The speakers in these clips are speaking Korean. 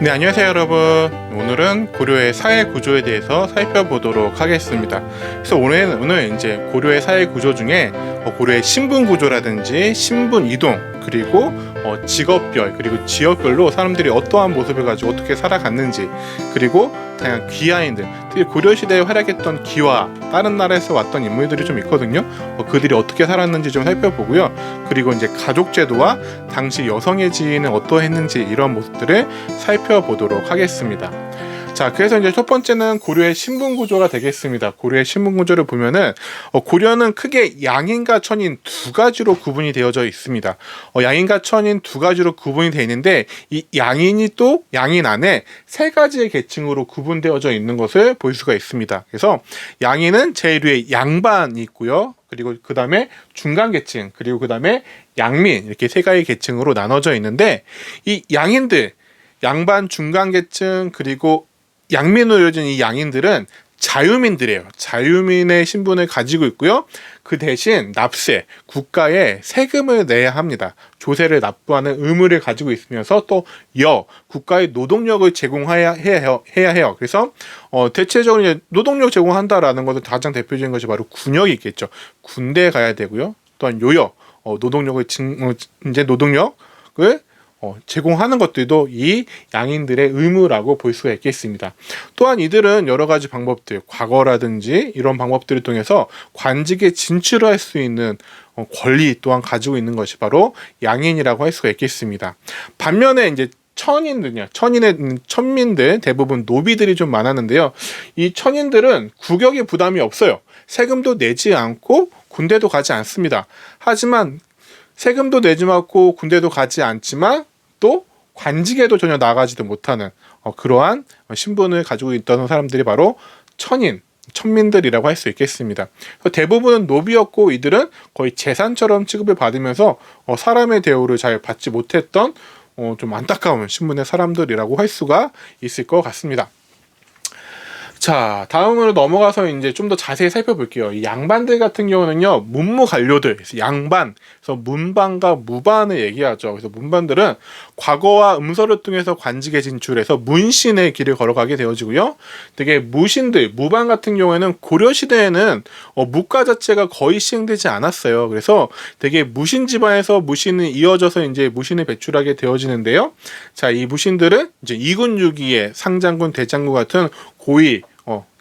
네, 안녕하세요 여러분. 오늘은 고려의 사회 구조에 대해서 살펴보도록 하겠습니다. 그래서 오늘 이제 고려의 사회 구조 중에 고려의 신분 구조라든지 신분 이동, 그리고 직업별, 그리고 지역별로 사람들이 어떠한 모습을 가지고 어떻게 살아갔는지, 그리고 다양한 귀화인들, 특히 고려시대에 활약했던 귀화, 다른 나라에서 왔던 인물들이 좀 있거든요. 그들이 어떻게 살았는지 좀 살펴보고요. 그리고 이제 가족제도와 당시 여성의 지위는 어떠했는지, 이런 모습들을 살펴보도록 하겠습니다. 자, 그래서 이제 첫 번째는 고려의 신분 구조가 되겠습니다. 고려의 신분 구조를 보면은 고려는 크게 양인과 천인 두 가지로 구분이 되어져 있습니다. 양인과 천인 두 가지로 구분이 되어 있는데, 이 양인이 또 양인 안에 세 가지의 계층으로 구분되어져 있는 것을 볼 수가 있습니다. 그래서 양인은 제일 위에 양반이 있고요. 그리고 그 다음에 중간계층, 그리고 그 다음에 양민, 이렇게 세 가지 계층으로 나눠져 있는데, 이 양인들, 양반, 중간계층, 그리고 양민으로 이어진 이 양인들은 자유민들이에요. 자유민의 신분을 가지고 있고요. 그 대신 납세, 국가에 세금을 내야 합니다. 조세를 납부하는 의무를 가지고 있으면서 또 국가의 노동력을 제공해야 해요. 그래서 대체적으로 이제 노동력 제공한다라는 것은 가장 대표적인 것이 바로 군역이 있겠죠. 군대에 가야 되고요. 또한 노동력을 제공하는 것들도 이 양인들의 의무라고 볼 수가 있겠습니다. 또한 이들은 여러 가지 방법들, 과거라든지 이런 방법들을 통해서 관직에 진출할 수 있는 권리 또한 가지고 있는 것이 바로 양인이라고 할 수가 있겠습니다. 반면에 이제 천민들, 대부분 노비들이 좀 많았는데요. 이 천인들은 국역의 부담이 없어요. 세금도 내지 않고 군대도 가지 않습니다. 하지만 세금도 내지 않고 군대도 가지 않지만 또 관직에도 전혀 나가지도 못하는 그러한 신분을 가지고 있던 사람들이 바로 천민들이라고 할 수 있겠습니다. 대부분은 노비였고, 이들은 거의 재산처럼 취급을 받으면서 사람의 대우를 잘 받지 못했던 좀 안타까운 신분의 사람들이라고 할 수가 있을 것 같습니다. 자, 다음으로 넘어가서 이제 좀 더 자세히 살펴볼게요. 이 양반들 같은 경우는요, 문무관료들, 양반, 그래서 문반과 무반을 얘기하죠. 그래서 문반들은 과거와 음서를 통해서 관직에 진출해서 문신의 길을 걸어가게 되어지고요. 되게 무반 같은 경우에는 고려시대에는 무과 자체가 거의 시행되지 않았어요. 그래서 되게 무신 집안에서 무신이 이어져서 이제 무신을 배출하게 되어지는데요. 자, 이 무신들은 이제 이군 6기의 상장군, 대장군 같은 고위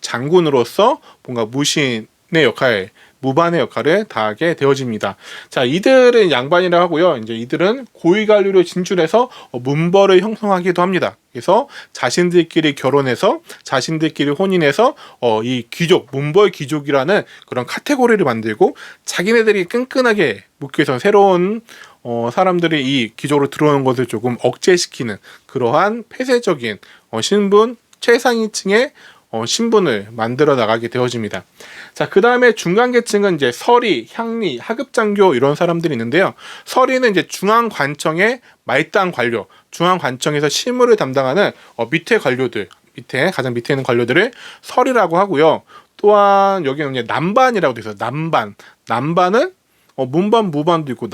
장군으로서 뭔가 무반의 역할을 다하게 되어집니다. 자, 이들은 양반이라고 하고요. 이제 이들은 고위 관료로 진출해서 문벌을 형성하기도 합니다. 그래서 자신들끼리 결혼해서 자신들끼리 혼인해서 이 귀족, 문벌 귀족이라는 그런 카테고리를 만들고, 자기네들이 끈끈하게 묶여서 새로운 사람들이 이 귀족으로 들어오는 것을 조금 억제시키는 그러한 폐쇄적인 신분, 최상위층의 신분을 만들어 나가게 되어집니다. 자, 그 다음에 중간계층은 이제 서리, 향리, 하급장교 이런 사람들이 있는데요. 서리는 이제 중앙관청의 말단 관료, 중앙관청에서 실무를 담당하는 밑에 관료들, 가장 밑에 있는 관료들을 서리라고 하고요. 또한 여기는 이제 남반이라고 되어 있어요. 남반은 문반, 무반도 있고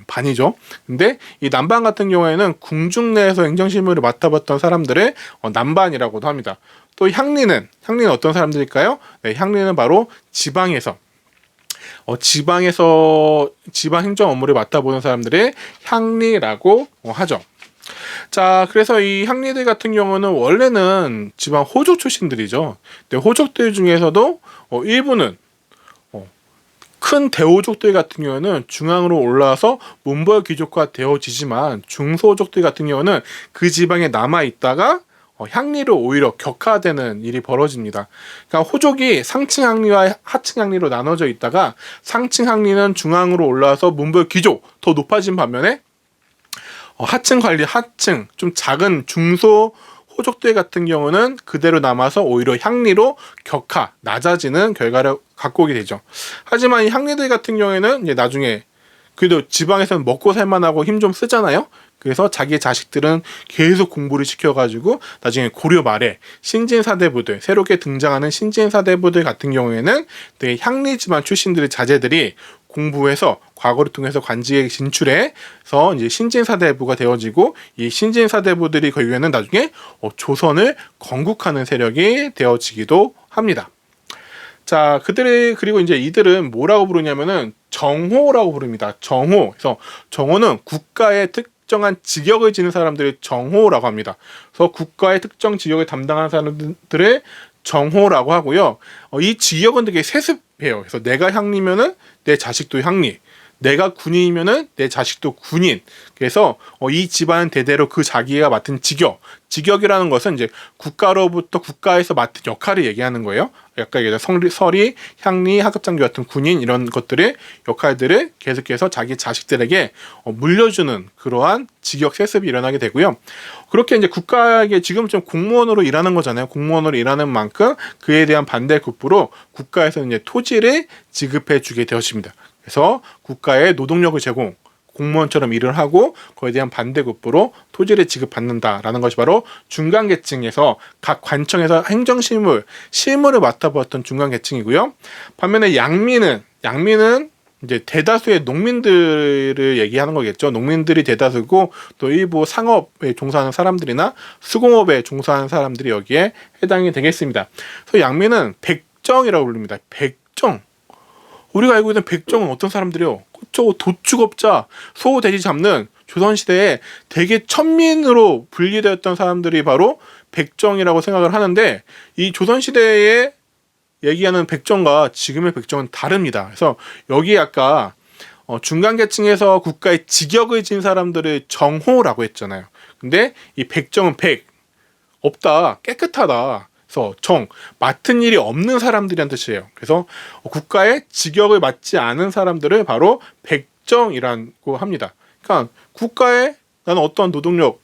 반이죠. 근데 이 남반 같은 경우에는 궁중 내에서 행정실무를 맡아봤던 사람들을 남반이라고도 합니다. 또 향리는 어떤 사람들일까요? 네, 향리는 바로 지방에서 지방 행정 업무를 맡아보는 사람들을 향리라고 하죠. 자, 그래서 이 향리들 같은 경우는 원래는 지방 호족 출신들이죠. 근데 호족들 중에서도 일부는 큰 대호족들 같은 경우는 중앙으로 올라와서 문벌 귀족화 되어지지만, 중소호족들 같은 경우는 그 지방에 남아 있다가 향리로 오히려 격화되는 일이 벌어집니다. 그러니까 호족이 상층 향리와 하층 향리로 나눠져 있다가, 상층 향리는 중앙으로 올라와서 문벌 귀족 더 높아진 반면에 하층 좀 작은 중소 호족들 같은 경우는 그대로 남아서 오히려 향리로 낮아지는 결과를 갖고 오게 되죠. 하지만 이 향리들 같은 경우에는 이제 나중에 그래도 지방에서는 먹고 살만하고 힘 좀 쓰잖아요. 그래서 자기의 자식들은 계속 공부를 시켜가지고 나중에 고려 말에 신진사대부들, 새롭게 등장하는 신진사대부들 같은 경우에는 되게 향리 집안 출신들의 자제들이 공부해서 과거를 통해서 관직에 진출해서 이제 신진사대부가 되어지고 이 신진사대부들이 결국에는 나중에 조선을 건국하는 세력이 되어지기도 합니다. 자, 그리고 이제 이들은 뭐라고 부르냐면은 정호라고 부릅니다. 정호. 그래서 정호는 국가의 특정한 직역을 지닌 사람들을 정호라고 합니다. 그래서 국가의 특정 직역을 담당하는 사람들을 정호라고 하고요. 이 직역은 되게 세습해요. 그래서 내가 향리면은 내 자식도 향리. 내가 군인이면은 내 자식도 군인. 그래서 이 집안은 대대로 그 자기가 맡은 직역이라는 것은 이제 국가로부터 국가에서 맡은 역할을 얘기하는 거예요. 약간 예를 들어 서리, 향리, 하급장교 같은 군인 이런 것들의 역할들을 계속해서 자기 자식들에게 물려주는 그러한 직역 세습이 일어나게 되고요. 그렇게 이제 국가에게 지금 좀 공무원으로 일하는 거잖아요. 공무원으로 일하는 만큼 그에 대한 반대급부로 국가에서 이제 토지를 지급해 주게 되었습니다. 그래서 국가에 노동력을 제공, 공무원처럼 일을 하고 그에 대한 반대급부로 토지를 지급받는다라는 것이 바로 중간계층에서 각 관청에서 실무를 맡아보았던 중간계층이고요. 반면에 양민은 이제 대다수의 농민들을 얘기하는 거겠죠. 농민들이 대다수고 또 일부 상업에 종사하는 사람들이나 수공업에 종사하는 사람들이 여기에 해당이 되겠습니다. 그래서 양민은 백정이라고 부릅니다. 백정. 우리가 알고 있는 백정은 어떤 사람들이요? 그쵸, 도축업자, 소, 돼지 잡는 조선시대에 되게 천민으로 분리되었던 사람들이 바로 백정이라고 생각을 하는데 이 조선시대에 얘기하는 백정과 지금의 백정은 다릅니다. 그래서 여기 아까 중간계층에서 국가의 직역을 진 사람들을 정호라고 했잖아요. 근데 이 백정은 없다, 깨끗하다. 그래서 맡은 일이 없는 사람들이란 뜻이에요. 그래서 국가의 직역을 맡지 않은 사람들을 바로 백정이라고 합니다. 그러니까 국가에 나는 어떠한 노동력,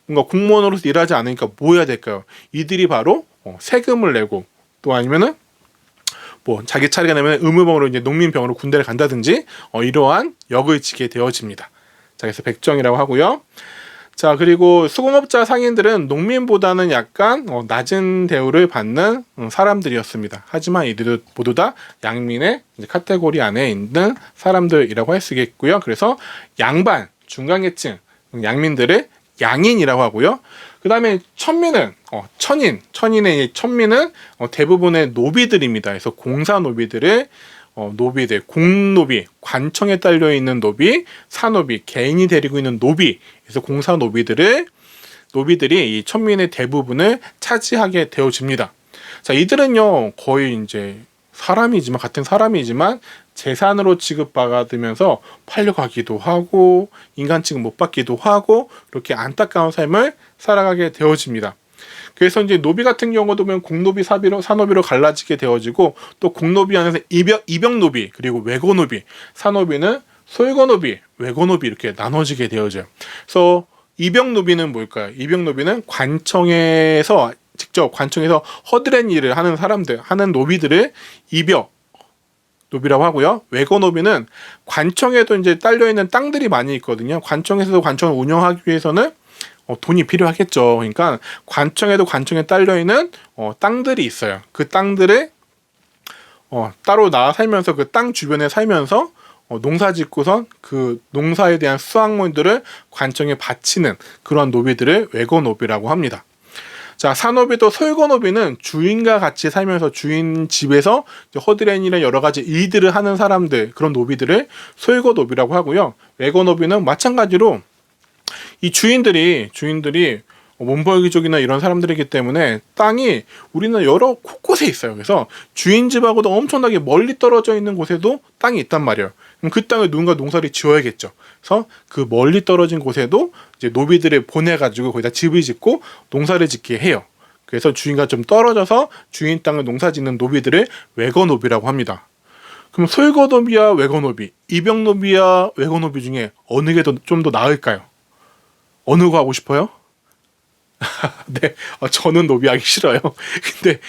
뭔가 공무원으로서 일하지 않으니까 뭐 해야 될까요? 이들이 바로 세금을 내고 또 아니면은 뭐 자기 차례가 되면 의무병으로 이제 농민병으로 군대를 간다든지 이러한 역을 지게 되어집니다. 자, 그래서 백정이라고 하고요. 자, 그리고 수공업자 상인들은 농민보다는 약간 낮은 대우를 받는 사람들이었습니다. 하지만 이들은 모두 다 양민의 카테고리 안에 있는 사람들이라고 할 수 있겠고요. 그래서 양반, 중간계층, 양민들을 양인이라고 하고요. 그 다음에 천민은 천인의 천민은 대부분의 노비들입니다. 그래서 공사 노비들을 노비들, 공노비, 관청에 딸려 있는 노비, 사노비, 개인이 데리고 있는 노비, 그래서 공사 노비들이 이 천민의 대부분을 차지하게 되어집니다. 자, 이들은요 거의 이제 같은 사람이지만 재산으로 취급받으면서 팔려가기도 하고 인간 취급 못 받기도 하고 이렇게 안타까운 삶을 살아가게 되어집니다. 그래서 이제 노비 같은 경우도 보면 공노비, 사노비로 갈라지게 되어지고 또 공노비 안에서 이병노비 그리고 외고노비, 사노비는 솔고노비, 외고노비 이렇게 나눠지게 되어져요. 그래서 이병노비는 뭘까요? 이병노비는 관청에서 허드렛 일을 하는 노비들을 이병 노비라고 하고요. 외고노비는 관청에도 이제 딸려 있는 땅들이 많이 있거든요. 관청에서도 관청을 운영하기 위해서는 돈이 필요하겠죠. 그러니까 관청에 딸려 있는 땅들이 있어요. 그 땅들을 따로 나와 살면서 그 땅 주변에 살면서 농사 짓고선 그 농사에 대한 수확물들을 관청에 바치는 그런 노비들을 외고노비라고 합니다. 자, 사노비도 솔고노비는 주인과 같이 살면서 주인 집에서 허드렛이나 여러 가지 일들을 하는 사람들, 그런 노비들을 솔고노비라고 하고요. 외고노비는 마찬가지로 이 주인들이 몬벌귀족이나 이런 사람들이기 때문에 땅이 우리는 여러 곳곳에 있어요. 그래서 주인 집하고도 엄청나게 멀리 떨어져 있는 곳에도 땅이 있단 말이에요. 그럼 그 땅에 누군가 농사를 지어야겠죠. 그래서 그 멀리 떨어진 곳에도 이제 노비들을 보내가지고 거기다 집을 짓고 농사를 짓게 해요. 그래서 주인과 좀 떨어져서 주인 땅을 농사 짓는 노비들을 외거노비라고 합니다. 그럼 솔거노비와 외거노비, 이병노비와 외거노비 중에 어느 게 좀 더 나을까요? 어느 거 하고 싶어요? 네, 저는 노비하기 싫어요. 근데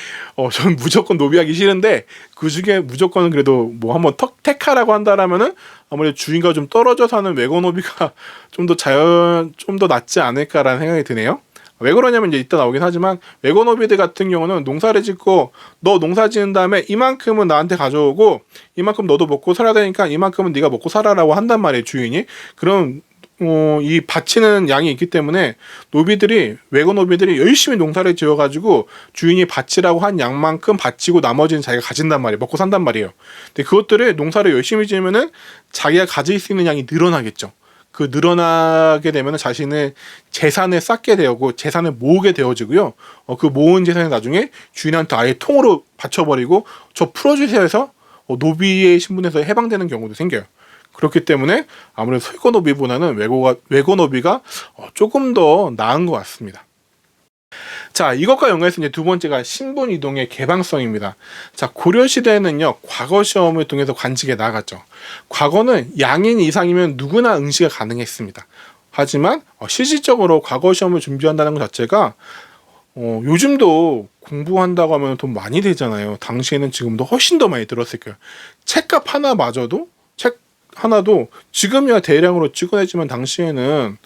저는 무조건 노비하기 싫은데 그 중에 무조건 그래도 뭐 한번 택하라고 한다라면은 아무래도 주인과 좀 떨어져 사는 외거노비가 좀 더 낫지 않을까라는 생각이 드네요. 왜 그러냐면 이제 이따 나오긴 하지만 외고노비들 같은 경우는 농사를 짓고 너 농사 지은 다음에 이만큼은 나한테 가져오고 이만큼 너도 먹고 살아야 되니까 이만큼은 네가 먹고 살아라고 한단 말이에요, 주인이. 그럼 이 바치는 양이 있기 때문에 외고노비들이 열심히 농사를 지어가지고 주인이 바치라고 한 양만큼 바치고 나머지는 자기가 가진단 말이에요. 먹고 산단 말이에요. 근데 그것들을 농사를 열심히 지으면은 자기가 가질 수 있는 양이 늘어나겠죠. 그 늘어나게 되면 자신의 재산을 쌓게 되고 재산을 모으게 되어지고요. 그 모은 재산이 나중에 주인한테 아예 통으로 바쳐버리고 저 풀어주세요 해서 노비의 신분에서 해방되는 경우도 생겨요. 그렇기 때문에 아무래도 설거노비보다는 외고노비가 조금 더 나은 것 같습니다. 자, 이것과 연관해서 이제 두 번째가 신분 이동의 개방성입니다. 자, 고려시대에는요, 과거 시험을 통해서 관직에 나갔죠. 과거는 양인 이상이면 누구나 응시가 가능했습니다. 하지만 실질적으로 과거 시험을 준비한다는 것 자체가 요즘도 공부한다고 하면 돈 많이 들잖아요. 당시에는 지금도 훨씬 더 많이 들었을 거예요. 책값 하나도 지금이야 대량으로 찍어내지만 당시에는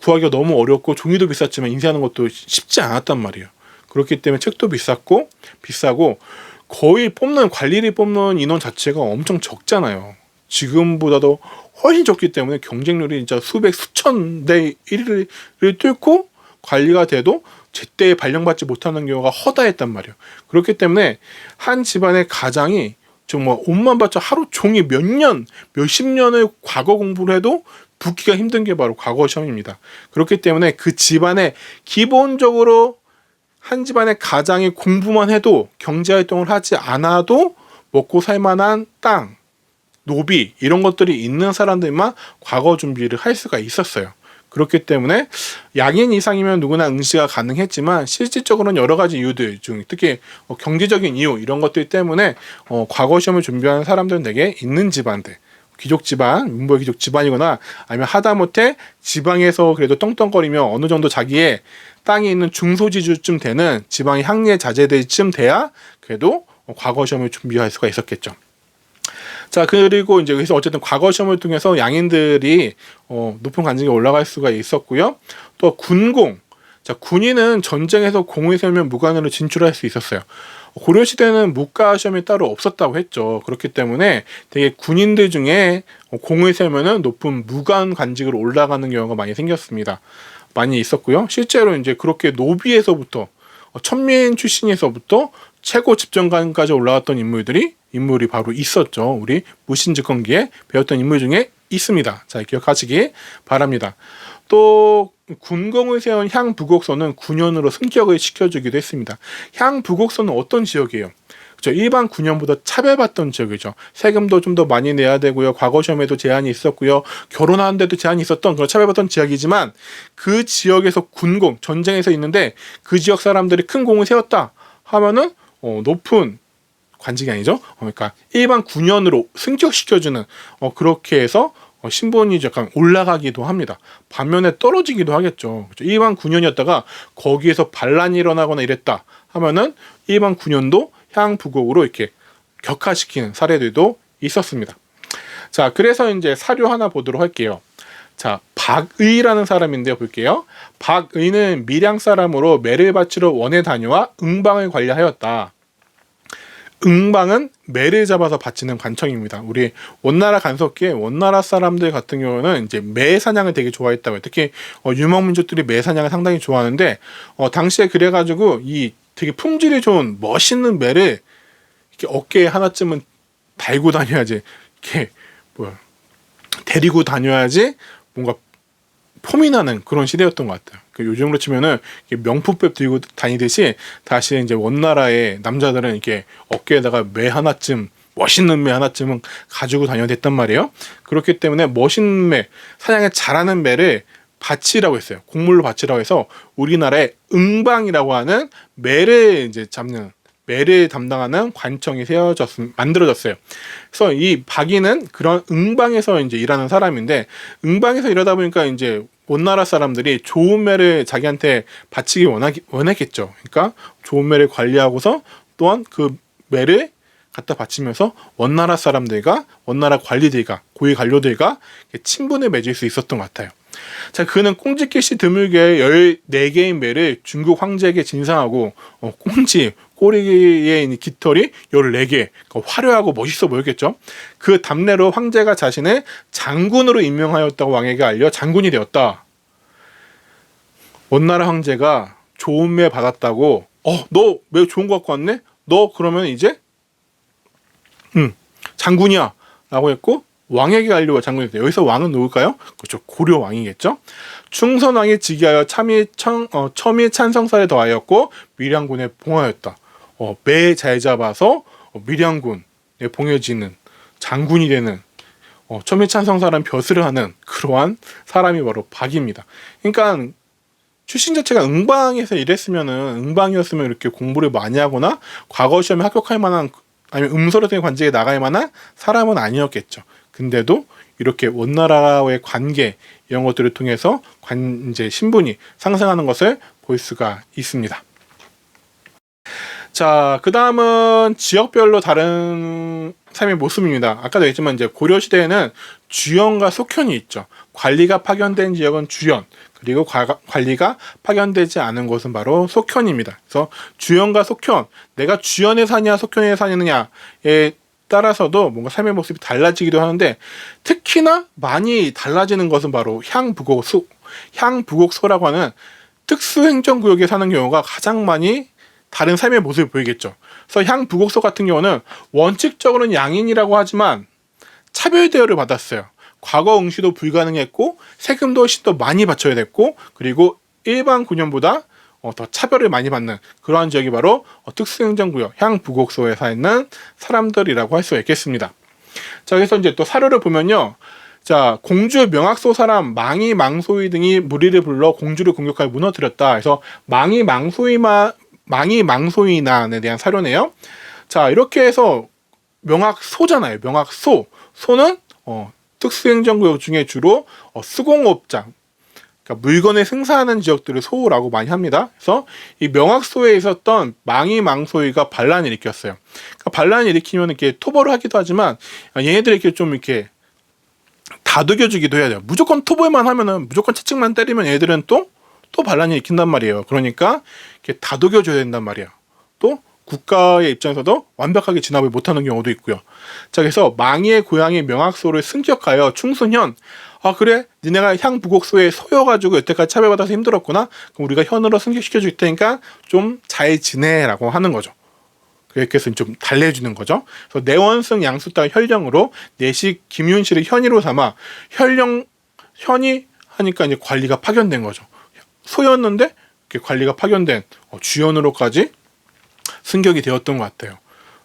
구하기가 너무 어렵고 종이도 비쌌지만 인쇄하는 것도 쉽지 않았단 말이에요. 그렇기 때문에 책도 비싸고 거의 관리를 뽑는 인원 자체가 엄청 적잖아요. 지금보다도 훨씬 적기 때문에 경쟁률이 진짜 수천 대 1위를 뚫고 관리가 돼도 제때 발령받지 못하는 경우가 허다했단 말이에요. 그렇기 때문에 한 집안의 가장이 정말 옷만 받쳐 하루 종일 몇십 년을 과거 공부를 해도 붙기가 힘든 게 바로 과거 시험입니다. 그렇기 때문에 그 집안에 기본적으로 한 집안의 가장이 공부만 해도 경제활동을 하지 않아도 먹고 살 만한 땅, 노비 이런 것들이 있는 사람들만 과거 준비를 할 수가 있었어요. 그렇기 때문에 양인 이상이면 누구나 응시가 가능했지만 실질적으로는 여러 가지 이유들 중 특히 경제적인 이유 이런 것들 때문에 과거 시험을 준비하는 사람들은 되게 있는 집안들 귀족 집안, 문벌 귀족 집안이거나 아니면 하다못해 지방에서 그래도 떵떵거리며 어느 정도 자기의 땅이 있는 중소지주쯤 되는 지방의 향리의 자제들쯤 돼야 그래도 과거 시험을 준비할 수가 있었겠죠. 자, 그리고 이제 여기서 어쨌든 과거 시험을 통해서 양인들이 높은 관직에 올라갈 수가 있었고요. 또 군공. 자, 군인은 전쟁에서 공을 세우면 무관으로 진출할 수 있었어요. 고려시대는 무과 시험이 따로 없었다고 했죠. 그렇기 때문에 되게 군인들 중에 공을 세우면은 높은 무관 관직으로 올라가는 경우가 많이 생겼습니다. 많이 있었고요. 실제로 이제 그렇게 노비에서부터 천민 출신에서부터 최고 집정관까지 올라갔던 인물이 바로 있었죠. 우리 무신직건기에 배웠던 인물 중에 있습니다. 자, 기억하시기 바랍니다. 또 군공을 세운 향부곡선은 군현으로 승격을 시켜주기도 했습니다. 향부곡선은 어떤 지역이에요? 그렇죠. 일반 군현보다 차별받던 지역이죠. 세금도 좀 더 많이 내야 되고요. 과거 시험에도 제한이 있었고요. 결혼하는데도 제한이 있었던 그런 차별받던 지역이지만 그 지역에서 군공, 전쟁에서 있는데 그 지역 사람들이 큰 공을 세웠다 하면은 높은 관직이 아니죠. 그러니까 일반 군현으로 승격시켜주는 그렇게 해서 신분이 약간 올라가기도 합니다. 반면에 떨어지기도 하겠죠. 그렇죠? 일반 군현이었다가 거기에서 반란이 일어나거나 이랬다 하면은 일반 군현도 향부곡으로 이렇게 격화시키는 사례들도 있었습니다. 자, 그래서 이제 사료 하나 보도록 할게요. 자, 박의라는 사람인데요. 볼게요. 박의는 밀양 사람으로 매를 바치러 원에 다녀와 응방을 관리하였다. 응방은 매를 잡아서 바치는 관청입니다. 우리 원나라 간섭기에 원나라 사람들 같은 경우는 이제 매 사냥을 되게 좋아했다고 해요. 특히 유목민족들이 매 사냥을 상당히 좋아하는데 당시에 그래가지고 이 되게 품질이 좋은 멋있는 매를 이렇게 어깨에 하나쯤은 달고 다녀야지 이렇게 데리고 다녀야지 뭔가 폼이 나는 그런 시대였던 것 같아요. 요즘으로 치면은 명품백 들고 다니듯이 다시 이제 원나라의 남자들은 이렇게 어깨에다가 멋있는 매 하나쯤은 가지고 다녀야 됐단 말이에요. 그렇기 때문에 멋있는 매, 사냥에 잘하는 매를 바치라고 했어요. 곡물로 바치라고 해서 우리나라의 응방이라고 하는 매를 담당하는 관청이 만들어졌어요. 그래서 이 박이는 그런 응방에서 이제 일하는 사람인데 응방에서 일하다 보니까 이제 원나라 사람들이 좋은 매를 자기한테 바치기 원했겠죠. 그러니까 좋은 매를 관리하고서 또한 그 매를 갖다 바치면서 원나라 관리들과 고위 관료들과 친분을 맺을 수 있었던 것 같아요. 자, 그는 꽁지깃이 드물게 14개의 매를 중국 황제에게 진상하고 꽁지 꼬리에 있는 깃털이 14개, 화려하고 멋있어 보였겠죠. 그 답례로 황제가 자신을 장군으로 임명하였다고 왕에게 알려 장군이 되었다. 원나라 황제가 좋은 매 받았다고, 너 매 좋은 거 갖고 왔네? 너 그러면 이제 장군이야 라고 했고, 왕에게 알려와 장군이 됐다. 여기서 왕은 누굴까요? 그렇죠, 고려 왕이겠죠. 충선왕이 즉위하여 첨의 찬성사에 더하였고 밀양군에 봉하였다. 매 잘 잡아서 밀양군에 봉해지는 장군이 되는 첨의 찬성사라는 벼슬을 하는 그러한 사람이 바로 박입니다. 그러니까 출신 자체가 응방이었으면 이렇게 공부를 많이 하거나 과거 시험에 합격할 만한, 아니면 음서로서의 관직에 나갈 만한 사람은 아니었겠죠. 근데도 이렇게 원나라와의 관계 이런 것들을 통해서 이제 신분이 상승하는 것을 볼 수가 있습니다. 자, 그 다음은 지역별로 다른 삶의 모습입니다. 아까도 얘기했지만 이제 고려 시대에는 주연과 속현이 있죠. 관리가 파견된 지역은 주연, 그리고 관리가 파견되지 않은 곳은 바로 속현입니다. 그래서 주연과 속현, 내가 주연에 사냐 속현에 사느냐에 따라서도 뭔가 삶의 모습이 달라지기도 하는데, 특히나 많이 달라지는 것은 바로 향부곡소라고 하는 특수행정구역에 사는 경우가 가장 많이 다른 삶의 모습을 보이겠죠. 그래서 향부곡소 같은 경우는 원칙적으로는 양인이라고 하지만 차별 대우를 받았어요. 과거 응시도 불가능했고 세금도 훨씬 더 많이 바쳐야 됐고, 그리고 일반 군현보다 더 차별을 많이 받는 그러한 지역이 바로 특수행정구역 향부곡소에 사는 사람들이라고 할 수가 있겠습니다. 자, 그래서 이제 또 사료를 보면요. 자, 공주 명학소 사람 망이 망소이 등이 무리를 불러 공주를 공격하여 무너뜨렸다. 그래서 망이 망소인안에 대한 사료네요. 자, 이렇게 해서 명학소잖아요. 명학소. 소는 특수행정구역 중에 주로 수공업장, 그러니까 물건을 생산하는 지역들을 소라고 많이 합니다. 그래서 이 명학소에 있었던 망이망소이가 반란을 일으켰어요. 그러니까 반란을 일으키면 이렇게 토벌을 하기도 하지만 얘네들에게 좀 이렇게 다독여주기도 해야 돼요. 무조건 토벌만 하면은, 무조건 채찍만 때리면 얘들은 또 반란이 일으킨단 말이에요. 그러니까 이렇게 다독여줘야 된단 말이에요. 또 국가의 입장에서도 완벽하게 진압을 못하는 경우도 있고요. 자, 그래서 망이의 고향인 명학소를 승격하여 충순현, 그래? 니네가 향부곡소에 소여가지고 여태까지 차별받아서 힘들었구나? 그럼 우리가 현으로 승격시켜 줄 테니까 좀 잘 지내라고 하는 거죠. 그렇게 해서 좀 달래주는 거죠. 그래서 내원승 양수따 혈령으로 내식 김윤실을 현이로 삼아 현이 하니까 이제 관리가 파견된 거죠. 소였는데 관리가 파견된 주연으로까지 승격이 되었던 것 같아요.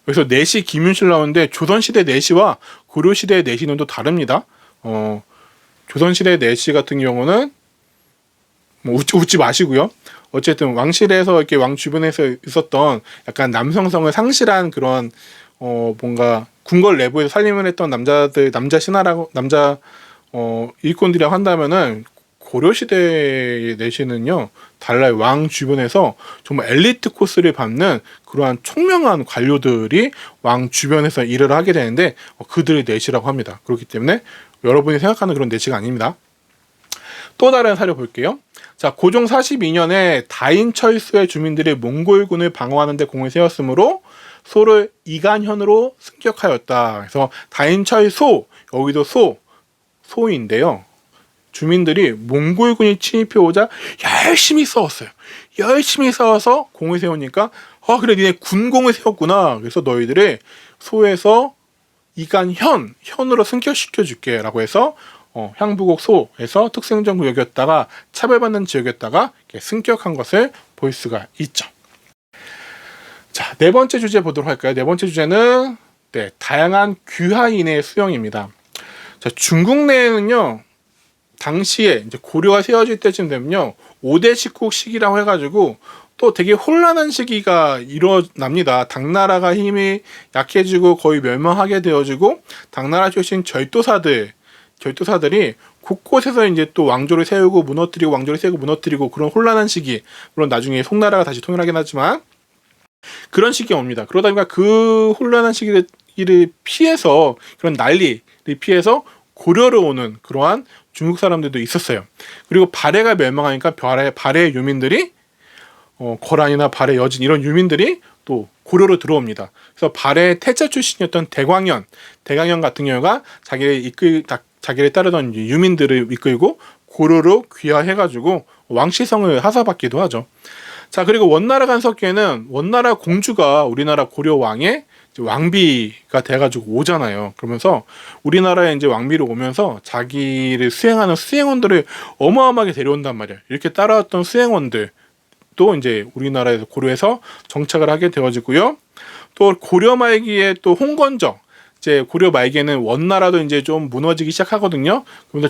그래서 내시 김윤실 나오는데 조선시대 내시와 고려시대 내시는 또 다릅니다. 조선시대 내시 같은 경우는 뭐 웃지 마시고요. 어쨌든 왕실에서 이렇게 왕 주변에서 있었던 약간 남성성을 상실한 그런 뭔가 궁궐 내부에서 살림을 했던 남자 신하라고 남자 일꾼들이라고 한다면은 고려시대의 내시는요 달라요. 왕 주변에서 정말 엘리트 코스를 밟는 그러한 총명한 관료들이 왕 주변에서 일을 하게 되는데 그들의 내시라고 합니다. 그렇기 때문에 여러분이 생각하는 그런 내시가 아닙니다. 또 다른 사례 볼게요. 자, 고종 42년에 다인철수의 주민들이 몽골군을 방어하는 데 공을 세웠으므로 소를 이간현으로 승격하였다. 그래서 다인철소, 여기도 소인데요. 주민들이 몽골군이 침입해 오자 열심히 싸웠어요. 열심히 싸워서 공을 세우니까 그래 니네 군공을 세웠구나. 그래서 너희들의 소에서 현으로 승격시켜 줄게 라고 해서 향부곡 소에서 특수행정구역이었다가 차별받는 지역이었다가 승격한 것을 볼 수가 있죠. 자, 네 번째 주제 보도록 할까요? 네 번째 주제는 다양한 귀하인의 수용입니다. 자, 중국 내에는요 당시에 이제 고려가 세워질 때쯤 되면요 5대 식국 시기라고 해가지고 또 되게 혼란한 시기가 일어납니다. 당나라가 힘이 약해지고 거의 멸망하게 되어지고 당나라 출신 절도사들이 곳곳에서 이제 또 왕조를 세우고 무너뜨리고 그런 혼란한 시기. 물론 나중에 송나라가 다시 통일하긴 하지만 그런 시기가 옵니다. 그러다 보니까 그 혼란한 시기를 피해서 그런 난리를 피해서 고려로 오는 그러한 중국 사람들도 있었어요. 그리고 발해가 멸망하니까 발해 유민들이 거란이나 발해 여진 이런 유민들이 또 고려로 들어옵니다. 그래서 발해 태자 출신이었던 대광현 같은 경우가 자기를 따르던 유민들을 이끌고 고려로 귀화해가지고 왕시성을 하사받기도 하죠. 자, 그리고 원나라 간석기에는 원나라 공주가 우리나라 고려 왕의 왕비가 돼가지고 오잖아요. 그러면서 우리나라에 이제 왕비로 오면서 자기를 수행하는 수행원들을 어마어마하게 데려온단 말이에요. 이렇게 따라왔던 수행원들 또 이제 우리나라에서 고려에서 정착을 하게 되어지고요. 또 고려 말기에 또 홍건적, 이제 고려 말기에는 원나라도 이제 좀 무너지기 시작하거든요. 그러면서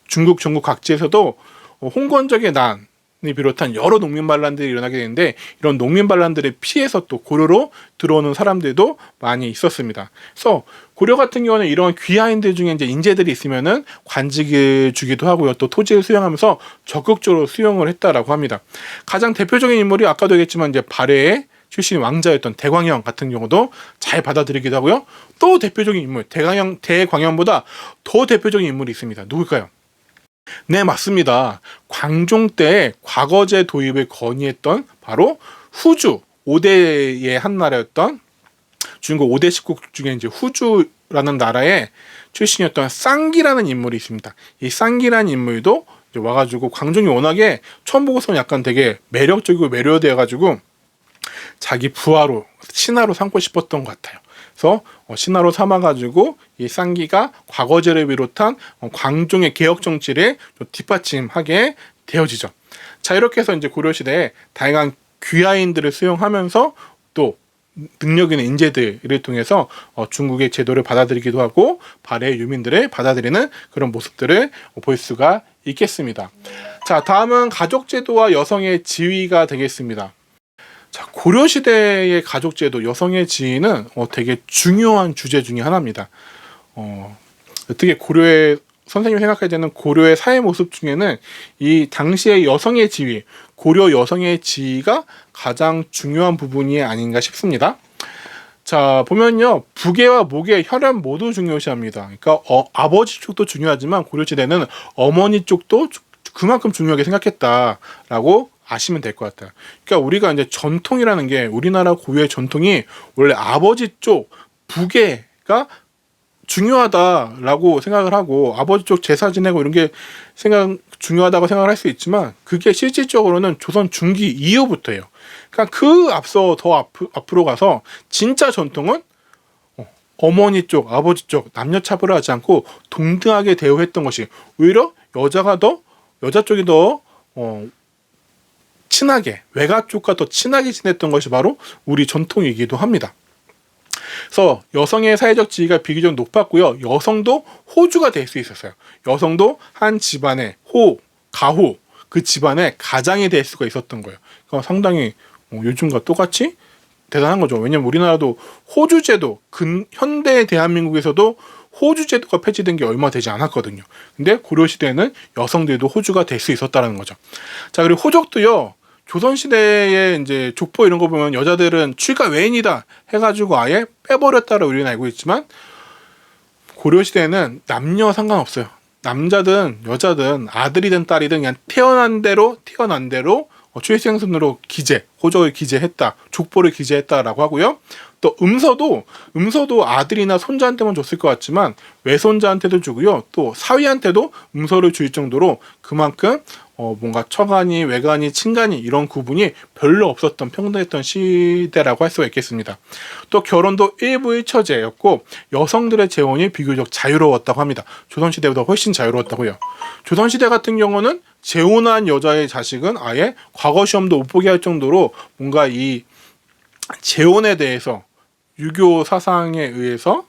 중국 전국 각지에서도 홍건적의 난이 비롯한 여러 농민 반란들이 일어나게 되는데, 이런 농민 반란들을 피해서 또 고려로 들어오는 사람들도 많이 있었습니다. 그래서 고려 같은 경우는 이런 귀하인들 중에 이제 인재들이 있으면은 관직을 주기도 하고요. 또 토지를 수용하면서 적극적으로 수용을 했다라고 합니다. 가장 대표적인 인물이 아까도 얘기했지만 이제 발해의 출신 왕자였던 대광형 같은 경우도 잘 받아들이기도 하고요. 또 대표적인 인물, 대광형보다 더 대표적인 인물이 있습니다. 누굴까요? 네, 맞습니다. 광종 때 과거제 도입을 건의했던 바로 후주 5대의 한 나라였던 중국 5대 식국 중에 이제 후주라는 나라의 출신이었던 쌍기라는 인물이 있습니다. 이 쌍기라는 인물도 이제 와가지고 광종이 워낙에 처음 보고서는 약간 되게 매력적이고 매료되어가지고 자기 부하로 신하로 삼고 싶었던 것 같아요. 그래서 신하로 삼아가지고 이 쌍기가 과거제를 비롯한 광종의 개혁 정치를 뒷받침하게 되어지죠. 자, 이렇게 해서 이제 고려시대에 다양한 귀하인들을 수용하면서 또 능력 있는 인재들을 통해서 중국의 제도를 받아들이기도 하고 발해 유민들을 받아들이는 그런 모습들을 볼 수가 있겠습니다. 자, 다음은 가족제도와 여성의 지위가 되겠습니다. 자, 고려시대의 가족제도, 여성의 지위는 되게 중요한 주제 중에 하나입니다. 어떻게 고려의 선생님이 생각할 때는 고려의 사회 모습 중에는 이 당시의 여성의 지위, 고려 여성의 지위가 가장 중요한 부분이 아닌가 싶습니다. 자, 보면요, 부계와 모계, 혈연 모두 중요시합니다. 그러니까 아버지 쪽도 중요하지만 고려시대는 어머니 쪽도 그만큼 중요하게 생각했다라고 아시면 될 것 같아요. 그러니까 우리가 이제 전통이라는 게, 우리나라 고유의 전통이 원래 아버지 쪽 부계가 중요하다라고 생각을 하고 아버지 쪽 제사 지내고 이런 게 중요하다고 생각을 할 수 있지만, 그게 실질적으로는 조선 중기 이후부터예요. 그러니까 그 앞서 더 앞으로 가서 진짜 전통은 어머니 쪽, 아버지 쪽 남녀 차별을 하지 않고 동등하게 대우했던 것이, 오히려 여자 쪽이 더 친하게, 외가 쪽과 더 친하게 지냈던 것이 바로 우리 전통이기도 합니다. 그래서 여성의 사회적 지위가 비교적 높았고요. 여성도 호주가 될 수 있었어요. 여성도 한 집안의 가호, 그 집안의 가장이 될 수가 있었던 거예요. 그러니까 상당히 요즘과 똑같이 대단한 거죠. 왜냐면 우리나라도 호주제도, 현대 대한민국에서도 호주제도가 폐지된 게 얼마 되지 않았거든요. 근데 고려시대에는 여성들도 호주가 될 수 있었다는 거죠. 자, 그리고 호적도요, 조선시대에 이제 족보 이런 거 보면 여자들은 출가 외인이다 해가지고 아예 빼버렸다고 우리는 알고 있지만, 고려시대에는 남녀 상관없어요. 남자든 여자든 아들이든 딸이든 그냥 태어난 대로 출생순으로 호적을 기재했다, 족보를 기재했다라고 하고요. 또 음서도 아들이나 손자한테만 줬을 것 같지만 외손자한테도 주고요. 또 사위한테도 음서를 줄 정도로 그만큼 뭔가 처간이, 외간이, 친간이 이런 구분이 별로 없었던 평등했던 시대라고 할 수가 있겠습니다. 또 결혼도 일부일처제였고 여성들의 재혼이 비교적 자유로웠다고 합니다. 조선시대보다 훨씬 자유로웠다고요. 조선시대 같은 경우는 재혼한 여자의 자식은 아예 과거시험도 못 보게 할 정도로 뭔가 이 재혼에 대해서 유교 사상에 의해서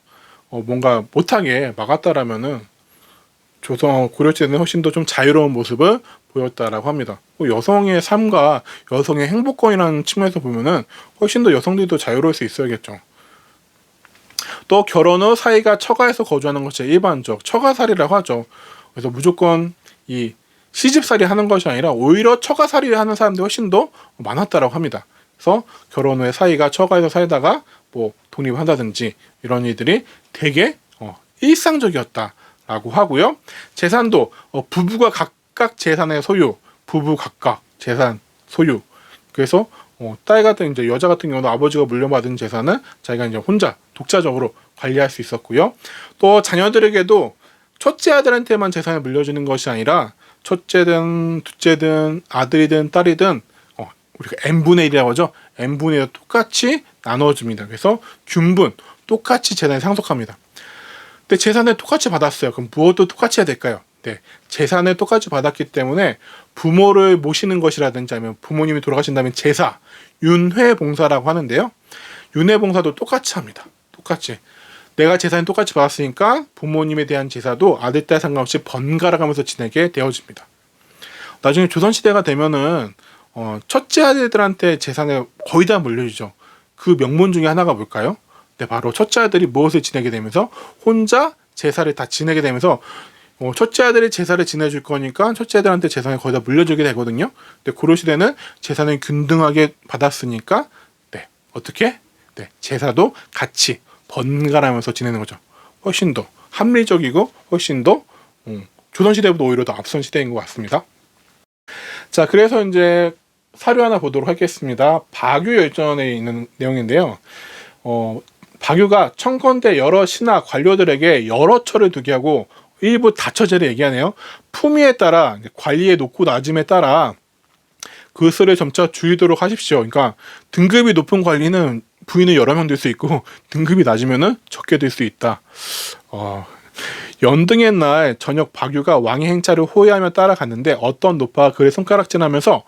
뭔가 못하게 막았다라면은 고려시대는 훨씬 더 좀 자유로운 모습을 보였다라고 합니다. 여성의 삶과 여성의 행복권이라는 측면에서 보면은 훨씬 더 여성들도 자유로울 수 있어야겠죠. 또 결혼 후 사이가 처가에서 거주하는 것이 일반적 처가살이라고 하죠. 그래서 무조건 이 시집살이 하는 것이 아니라 오히려 처가살이를 하는 사람들이 훨씬 더 많았다라고 합니다. 그래서 결혼 후에 사이가 처가에서 살다가 뭐 독립한다든지 이런 일들이 되게 일상적이었다 라고 하고요. 재산도 부부가 각각 재산의 소유, 부부 각각 재산 소유. 그래서 딸 같은 이제 여자 같은 경우는 아버지가 물려받은 재산은 자기가 이제 혼자 독자적으로 관리할 수 있었고요. 또 자녀들에게도 첫째 아들한테만 재산을 물려주는 것이 아니라 첫째든 둘째든 아들이든 딸이든 우리가 n분의 1이라고 하죠. n분의 1 똑같이 나눠줍니다. 그래서 균분 똑같이 재산이 상속합니다. 근데 재산을 똑같이 받았어요. 그럼 무엇도 똑같이 해야 될까요? 네, 재산을 똑같이 받았기 때문에 부모를 모시는 것이라든지 아니면 부모님이 돌아가신다면 제사, 윤회봉사라고 하는데요. 윤회봉사도 똑같이 합니다. 똑같이. 내가 재산을 똑같이 받았으니까 부모님에 대한 제사도 아들, 딸 상관없이 번갈아 가면서 지내게 되어집니다. 나중에 조선시대가 되면은 첫째 아들들한테 재산을 거의 다 물려주죠. 그 명분 중에 하나가 뭘까요? 네, 바로 첫째 아들이 무엇을 지내게 되면서 혼자 제사를 다 지내게 되면서 첫째 아들이 제사를 지내줄 거니까 첫째 아들한테 재산을 거의 다 물려주게 되거든요. 근데 고려 시대는 재산을 균등하게 받았으니까 네, 어떻게? 네, 제사도 같이 번갈아가면서 지내는 거죠. 훨씬 더 합리적이고 훨씬 더 조선시대보다 오히려 더 앞선 시대인 것 같습니다. 자, 그래서 이제 사료 하나 보도록 하겠습니다. 박유열전에 있는 내용인데요. 박유가 청컨대 여러 신하 관료들에게 여러 처를 두게 하고 일부 다처제를 얘기하네요. 품위에 따라 관리의 높고 낮음에 따라 그것을 점차 줄이도록 하십시오. 그러니까 등급이 높은 관리는 부인을 여러 명 될 수 있고 등급이 낮으면은 적게 될 수 있다. 연등의 날 저녁 박유가 왕의 행차를 호위하며 따라갔는데 어떤 노파가 그를 손가락질하면서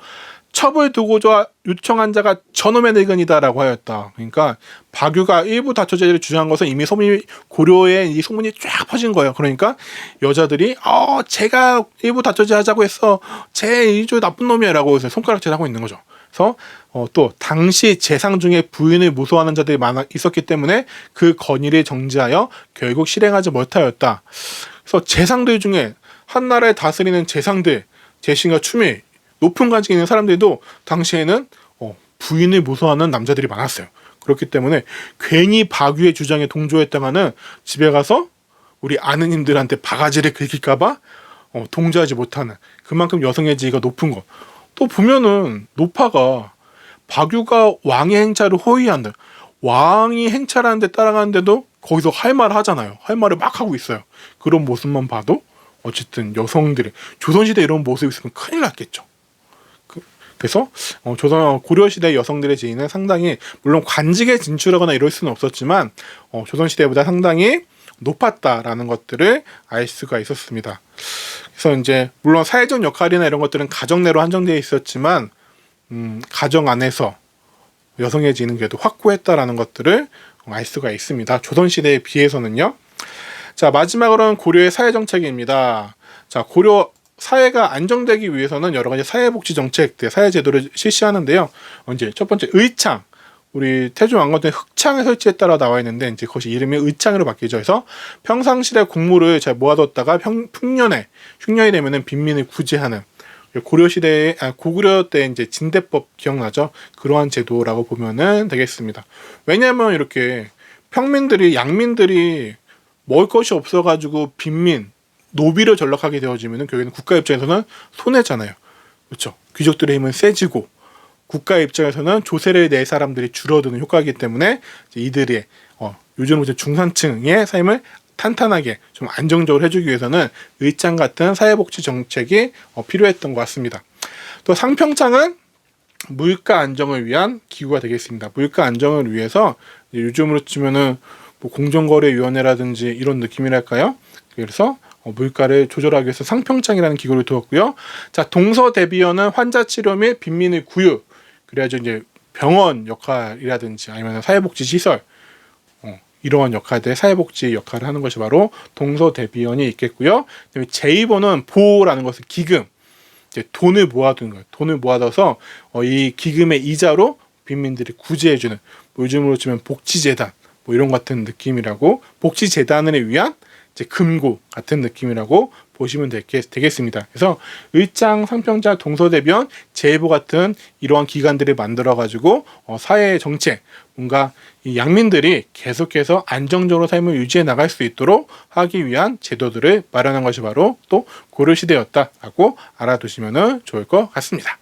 첩을 두고자 요청한 자가 저놈의 늙은이다라고 하였다. 그러니까 박유가 일부 다처제를 주장한 것은 이미 소문이 고려에 이 소문이 쫙 퍼진 거예요. 그러니까 여자들이 제가 일부 다처제 하자고 했어. 쟤 일조 나쁜 놈이야라고 해서 손가락질하고 있는 거죠. 그래서 또 당시 재상 중에 부인을 무소하는 자들이 있었기 때문에 그 건의를 정지하여 결국 실행하지 못하였다. 그래서 재상들 중에 한 나라를 다스리는 재상들, 재신과 추미 높은 관직에 있는 사람들도 당시에는 부인을 무소하는 남자들이 많았어요. 그렇기 때문에 괜히 박유의 주장에 동조했다가는 집에 가서 우리 아느님들한테 바가지를 긁힐까봐 동조하지 못하는 그만큼 여성의 지위가 높은 것. 또 보면은 노파가 박유가 왕의 행차를 호위한다. 왕이 행차를 하는데 따라가는데도 거기서 할 말을 하잖아요. 할 말을 막 하고 있어요. 그런 모습만 봐도 어쨌든 여성들의 조선시대 이런 모습이 있으면 큰일 났겠죠. 그래서 고려시대 여성들의 지위는 상당히 물론 관직에 진출하거나 이럴 수는 없었지만 조선시대보다 상당히 높았다라는 것들을 알 수가 있었습니다. 그래서 이제 물론 사회적 역할이나 이런 것들은 가정 내로 한정되어 있었지만 가정 안에서 여성의 지위는 그래도 확고했다라는 것들을 알 수가 있습니다. 조선시대에 비해서는요. 자, 마지막으로는 고려의 사회정책입니다. 자, 고려 사회가 안정되기 위해서는 여러 가지 사회복지 정책, 사회제도를 실시하는데요. 이제 첫 번째 의창, 우리 태종 왕건 때 흑창의 설치에 따라 나와 있는데 이제 그것이 이름이 의창으로 바뀌죠. 그래서 평상시에 곡물을 잘 모아뒀다가 흉년이 되면은 빈민을 구제하는 고구려 때 이제 진대법 기억나죠? 그러한 제도라고 보면은 되겠습니다. 왜냐하면 이렇게 평민들이 양민들이 먹을 것이 없어가지고 빈민 노비로 전락하게 되어지면은 결국에는 국가 입장에서는 손해잖아요. 그렇죠? 귀족들의 힘은 세지고 국가 입장에서는 조세를 낼 사람들이 줄어드는 효과이기 때문에 이들의 요즘 중산층의 삶을 탄탄하게 좀 안정적으로 해주기 위해서는 의창 같은 사회복지 정책이 필요했던 것 같습니다. 또 상평창은 물가 안정을 위한 기구가 되겠습니다. 물가 안정을 위해서 요즘으로 치면은 뭐 공정거래위원회라든지 이런 느낌이랄까요? 그래서 물가를 조절하기 위해서 상평창이라는 기구를 두었고요. 자, 동서대비원은 환자 치료 및 빈민의 구유, 그래야죠 이제 병원 역할이라든지 아니면 사회복지 시설 이러한 역할들 사회복지 역할을 하는 것이 바로 동서대비원이 있겠고요. 그다음에 제2번은 보호라는 것은 기금, 이제 돈을 모아두는 거예요. 돈을 모아둬서 이 기금의 이자로 빈민들이 구제해주는 요즘으로 치면 복지재단 뭐 이런 같은 느낌이라고 복지재단을 위한 이제 금고 같은 느낌이라고 보시면 되겠습니다. 그래서 의장, 상평자, 동서대변, 제보 같은 이러한 기관들을 만들어 가지고 사회 정책, 뭔가 이 양민들이 계속해서 안정적으로 삶을 유지해 나갈 수 있도록 하기 위한 제도들을 마련한 것이 바로 또 고려시대였다라고 알아두시면 좋을 것 같습니다.